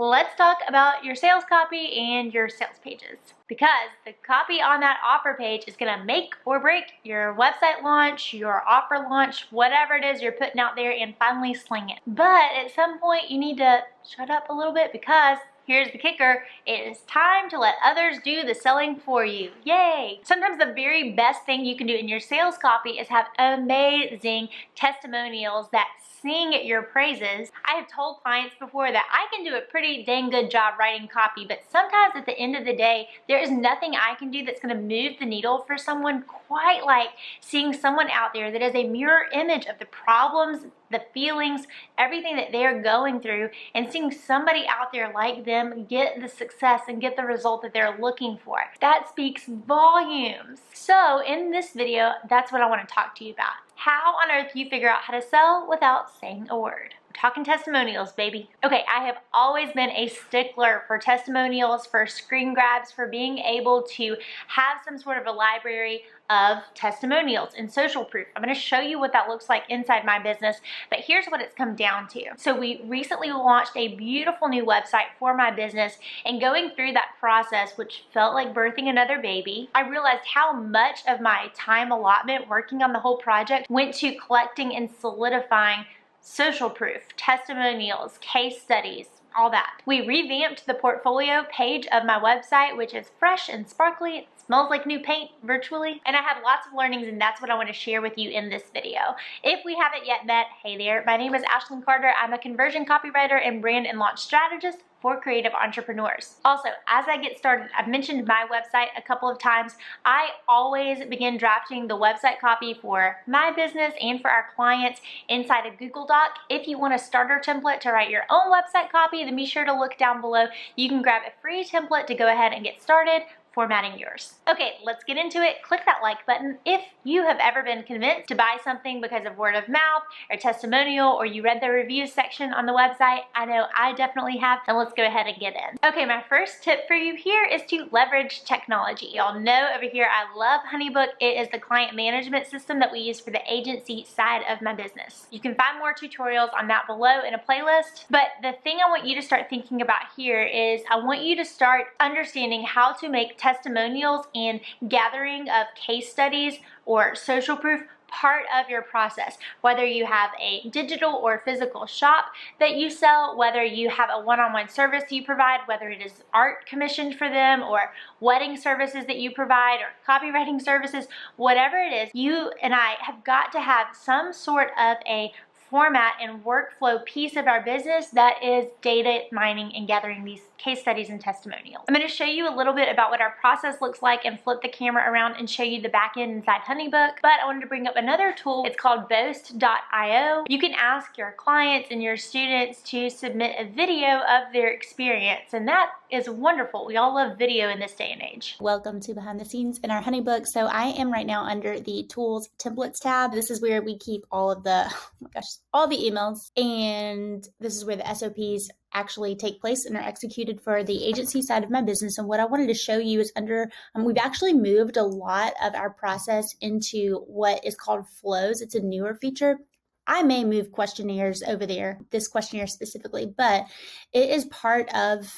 Let's talk about your sales copy and your sales pages, because the copy on that offer page is going to make or break your website launch, your offer launch, whatever it is you're putting out there, and finally sling it. But at some point you need to shut up a little bit, because here's the kicker: it is time to let others do the selling for you. Yay! Sometimes the very best thing you can do in your sales copy is have amazing testimonials that sing your praises. I have told clients before that I can do a pretty dang good job writing copy, but sometimes at the end of the day, there is nothing I can do that's going to move the needle for someone quite like seeing someone out there that is a mirror image of the problems, the feelings, everything that they're going through, and seeing somebody out there like them get the success and get the result that they're looking for. That speaks volumes. So in this video, that's what I want to talk to you about. How on earth you figure out how to sell without saying a word. We're talking testimonials, baby. Okay, I have always been a stickler for testimonials, for screen grabs, for being able to have some sort of a library of testimonials and social proof. I'm going to show you what that looks like inside my business, but here's what it's come down to. So we recently launched a beautiful new website for my business, and going through that process, which felt like birthing another baby, I realized how much of my time allotment working on the whole project went to collecting and solidifying social proof, testimonials, case studies, all that. We revamped the portfolio page of my website, which is fresh and sparkly. It smells like new paint virtually, and I had lots of learnings, and that's what I want to share with you in this video. If we haven't yet met, hey there, my name is Ashlyn Carter. I'm a conversion copywriter and brand and launch strategist for creative entrepreneurs. Also, as I get started, I've mentioned my website a couple of times. I always begin drafting the website copy for my business and for our clients inside a Google Doc. If you want a starter template to write your own website copy, then be sure to look down below. You can grab a free template to go ahead and get started formatting yours. Okay, let's get into it. Click that like button if you have ever been convinced to buy something because of word of mouth or testimonial, or you read the reviews section on the website. I know I definitely have, and let's go ahead and get in. Okay, my first tip for you here is to leverage technology. Y'all know over here I love HoneyBook. It is the client management system that we use for the agency side of my business. You can find more tutorials on that below in a playlist, but the thing I want you to start thinking about here is I want you to start understanding how to make testimonials and gathering of case studies or social proof part of your process. Whether you have a digital or physical shop that you sell, whether you have a one-on-one service you provide, whether it is art commissioned for them or wedding services that you provide or copywriting services, whatever it is, you and I have got to have some sort of a format and workflow piece of our business that is data mining and gathering these case studies and testimonials. I'm going to show you a little bit about what our process looks like and flip the camera around and show you the back end inside HoneyBook. But I wanted to bring up another tool. It's called Boast.io. You can ask your clients and your students to submit a video of their experience, and that is wonderful. We all love video in this day and age. Welcome to behind the scenes in our HoneyBook. So I am right now under the Tools Templates tab. This is where we keep all of the, oh my gosh, all the emails, and this is where the SOPs actually take place and are executed for the agency side of my business. And what I wanted to show you is under, we've actually moved a lot of our process into what is called flows. It's a newer feature. I may move questionnaires over there, this questionnaire specifically, but it is part of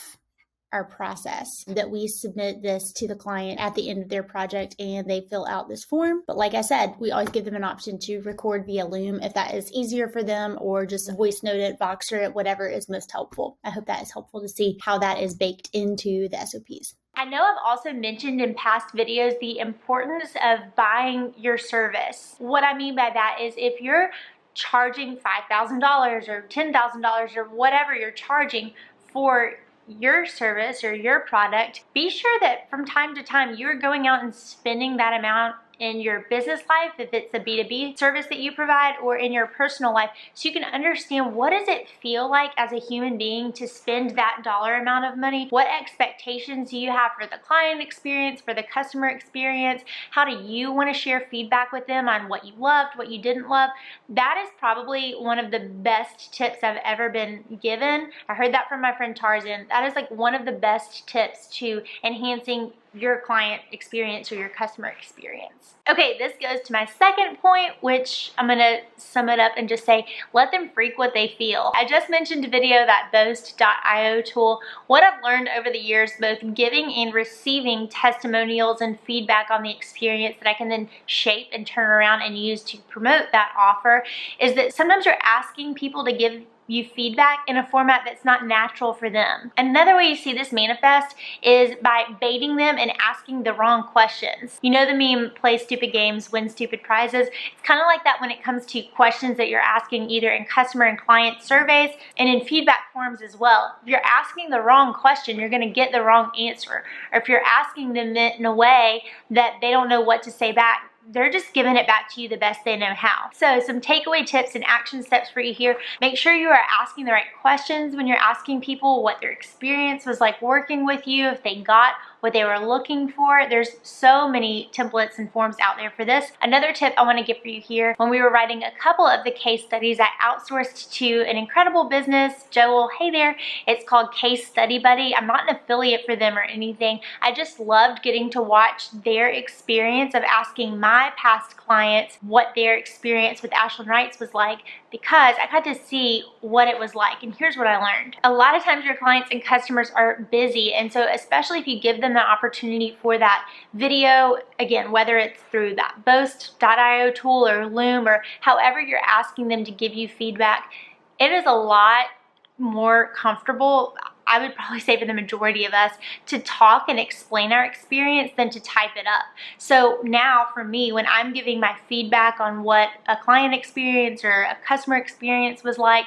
our process that we submit this to the client at the end of their project and they fill out this form. But like I said, we always give them an option to record via Loom if that is easier for them, or just voice note it, Voxer it, whatever is most helpful. I hope that is helpful to see how that is baked into the SOPs. I know I've also mentioned in past videos the importance of buying your service. What I mean by that is if you're charging $5,000 or $10,000 or whatever you're charging for your service or your product, be sure that from time to time you're going out and spending that amount in your business life, if it's a B2B service that you provide, or in your personal life, so you can understand what does it feel like as a human being to spend that dollar amount of money. What expectations do you have for the client experience, for the customer experience? How do you want to share feedback with them on what you loved, what you didn't love? That is probably one of the best tips I've ever been given. I heard that from my friend Tarzan. That is like one of the best tips to enhancing your client experience or your customer experience. Okay, this goes to my second point, which I'm gonna sum it up and just say, let them freak what they feel. I just mentioned a video, that Boast.io tool. What I've learned over the years, both giving and receiving testimonials and feedback on the experience that I can then shape and turn around and use to promote that offer, is that sometimes you're asking people to give you feedback in a format that's not natural for them. Another way you see this manifest is by baiting them and asking the wrong questions. You know the meme, play stupid games, win stupid prizes? It's kind of like that when it comes to questions that you're asking either in customer and client surveys and in feedback forms as well. If you're asking the wrong question, you're going to get the wrong answer. Or if you're asking them in a way that they don't know what to say back, they're just giving it back to you the best they know how. So some takeaway tips and action steps for you here. Make sure you are asking the right questions when you're asking people what their experience was like working with you, if they got what they were looking for. There's so many templates and forms out there for this. Another tip I want to give for you here, when we were writing a couple of the case studies, I outsourced to an incredible business, Joel, hey there. It's called Case Study Buddy. I'm not an affiliate for them or anything. I just loved getting to watch their experience of asking my past clients what their experience with Ashland Wrights was like, because I got to see what it was like. And here's what I learned. A lot of times your clients and customers are busy, and so especially if you give them the opportunity for that video, again, whether it's through that Boast.io tool or Loom or however you're asking them to give you feedback, it is a lot more comfortable, I would probably say for the majority of us, to talk and explain our experience than to type it up. So now for me, when I'm giving my feedback on what a client experience or a customer experience was like,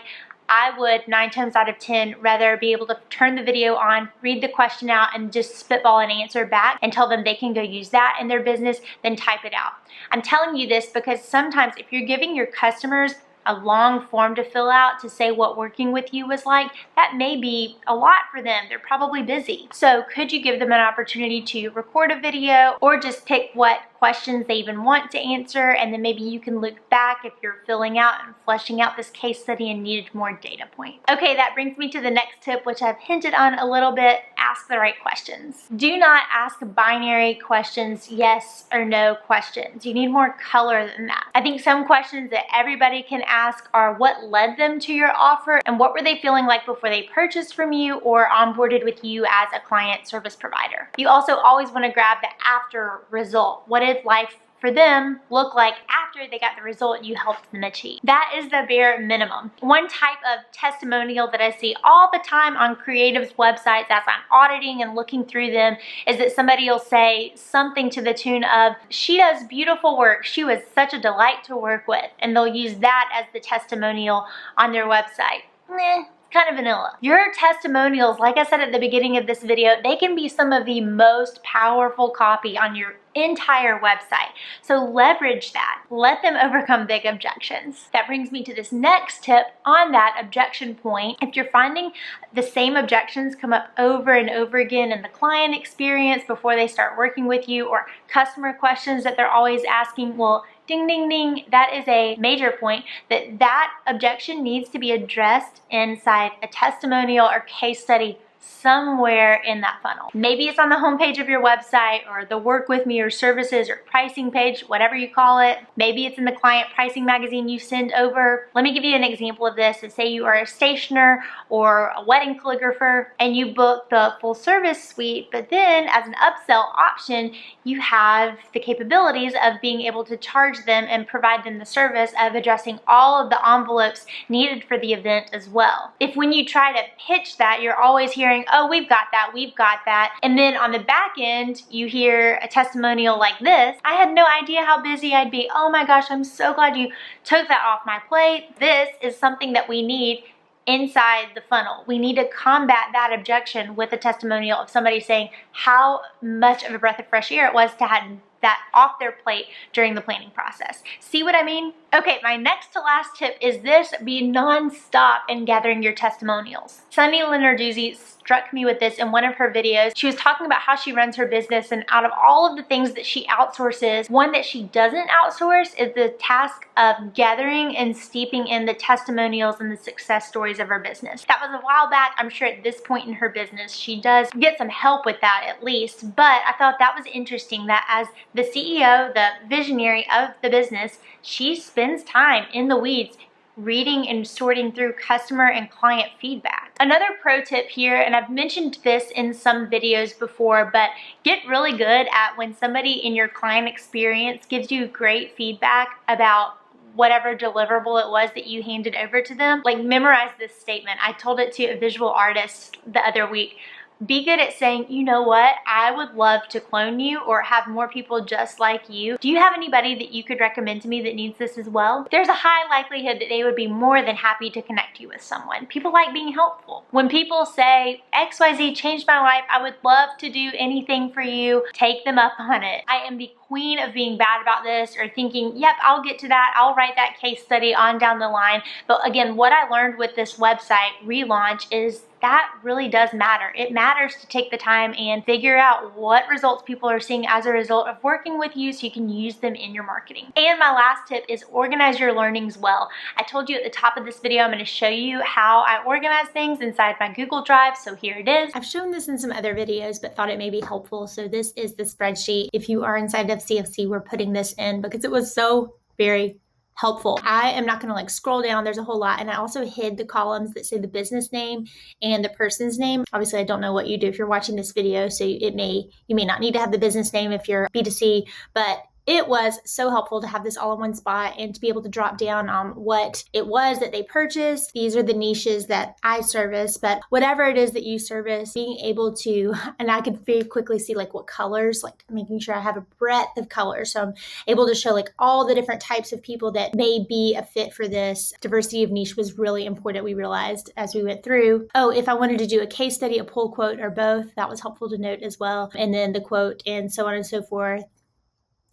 I would 9 times out of 10 rather be able to turn the video on, read the question out, and just spitball an answer back and tell them they can go use that in their business than type it out. I'm telling you this because sometimes if you're giving your customers a long form to fill out to say what working with you was like, that may be a lot for them. They're probably busy. So could you give them an opportunity to record a video or just pick what questions they even want to answer, and then maybe you can look back if you're filling out and fleshing out this case study and needed more data points. Okay, that brings me to the next tip, which I've hinted on a little bit. Ask the right questions. Do not ask binary questions, yes or no questions. You need more color than that. I think some questions that everybody can ask are what led them to your offer and what were they feeling like before they purchased from you or onboarded with you as a client service provider. You also always want to grab the after result. What did life for them look like after they got the result you helped them achieve? That is the bare minimum. One type of testimonial that I see all the time on creatives' websites as I'm auditing and looking through them is that somebody will say something to the tune of, she does beautiful work, she was such a delight to work with, and they'll use that as the testimonial on their website. Kind of vanilla. Your testimonials, like I said at the beginning of this video, they can be some of the most powerful copy on your entire website. So leverage that. Let them overcome big objections. That brings me to this next tip on that objection point. If you're finding the same objections come up over and over again in the client experience before they start working with you, or customer questions that they're always asking, well, ding, ding, ding, that is a major point that objection needs to be addressed inside a testimonial or case study somewhere in that funnel. Maybe it's on the homepage of your website or the work with me or services or pricing page, whatever you call it. Maybe it's in the client pricing magazine you send over. Let me give you an example of this. Say you are a stationer or a wedding calligrapher and you book the full service suite, but then as an upsell option, you have the capabilities of being able to charge them and provide them the service of addressing all of the envelopes needed for the event as well. If when you try to pitch that, you're always hearing, oh, we've got that. And then on the back end, you hear a testimonial like this, I had no idea how busy I'd be. Oh my gosh, I'm so glad you took that off my plate. This is something that we need inside the funnel. We need to combat that objection with a testimonial of somebody saying how much of a breath of fresh air it was to have that off their plate during the planning process. See what I mean? Okay, my next to last tip is this: be non-stop in gathering your testimonials. Sunny Lenarduzzi struck me with this in one of her videos. She was talking about how she runs her business, and out of all of the things that she outsources, one that she doesn't outsource is the task of gathering and steeping in the testimonials and the success stories of her business. That was a while back. I'm sure at this point in her business, she does get some help with that at least, but I thought that was interesting that as the CEO, the visionary of the business, she spends time in the weeds reading and sorting through customer and client feedback. Another pro tip here, and I've mentioned this in some videos before, but get really good at when somebody in your client experience gives you great feedback about whatever deliverable it was that you handed over to them. Like, memorize this statement. I told it to a visual artist the other week. Be good at saying, you know what, I would love to clone you or have more people just like you. Do you have anybody that you could recommend to me that needs this as well? There's a high likelihood that they would be more than happy to connect you with someone. People like being helpful. When people say, XYZ changed my life, I would love to do anything for you, take them up on it. I am the queen of being bad about this or thinking, yep, I'll get to that, I'll write that case study on down the line. But again, what I learned with this website relaunch is that really does matter. It matters to take the time and figure out what results people are seeing as a result of working with you so you can use them in your marketing. And my last tip is organize your learnings well. I told you at the top of this video, I'm going to show you how I organize things inside my Google Drive, so here it is. I've shown this in some other videos, but thought it may be helpful. So this is the spreadsheet. If you are inside of CFC, we're putting this in because it was so very helpful. I am not going to scroll down. There's a whole lot. And I also hid the columns that say the business name and the person's name. Obviously, I don't know what you do if you're watching this video, so you may not need to have the business name if you're B2C, but it was so helpful to have this all in one spot and to be able to drop down on what it was that they purchased. These are the niches that I service, but whatever it is that you service, being able to, and I could very quickly see what colors, making sure I have a breadth of colors. So I'm able to show all the different types of people that may be a fit for this. Diversity of niche was really important, we realized as we went through. Oh, if I wanted to do a case study, a pull quote, or both, that was helpful to note as well. And then the quote and so on and so forth.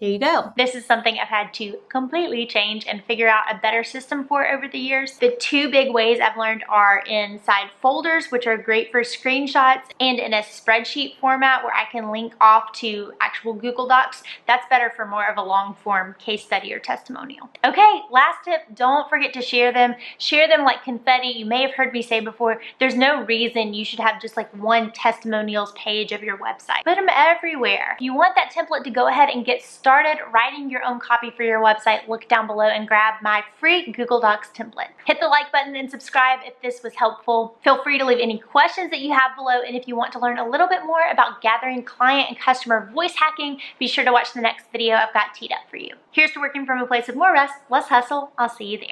There you go. This is something I've had to completely change and figure out a better system for over the years. The two big ways I've learned are inside folders, which are great for screenshots, and in a spreadsheet format where I can link off to actual Google Docs. That's better for more of a long form case study or testimonial. Okay, last tip, don't forget to share them. Share them like confetti. You may have heard me say before, there's no reason you should have just one testimonials page of your website. Put them everywhere. If you want that template to go ahead and get started writing your own copy for your website, look down below and grab my free Google Docs template. Hit the like button and subscribe if this was helpful. Feel free to leave any questions that you have below, and if you want to learn a little bit more about gathering client and customer voice hacking, be sure to watch the next video I've got teed up for you. Here's to working from a place of more rest, less hustle. I'll see you there.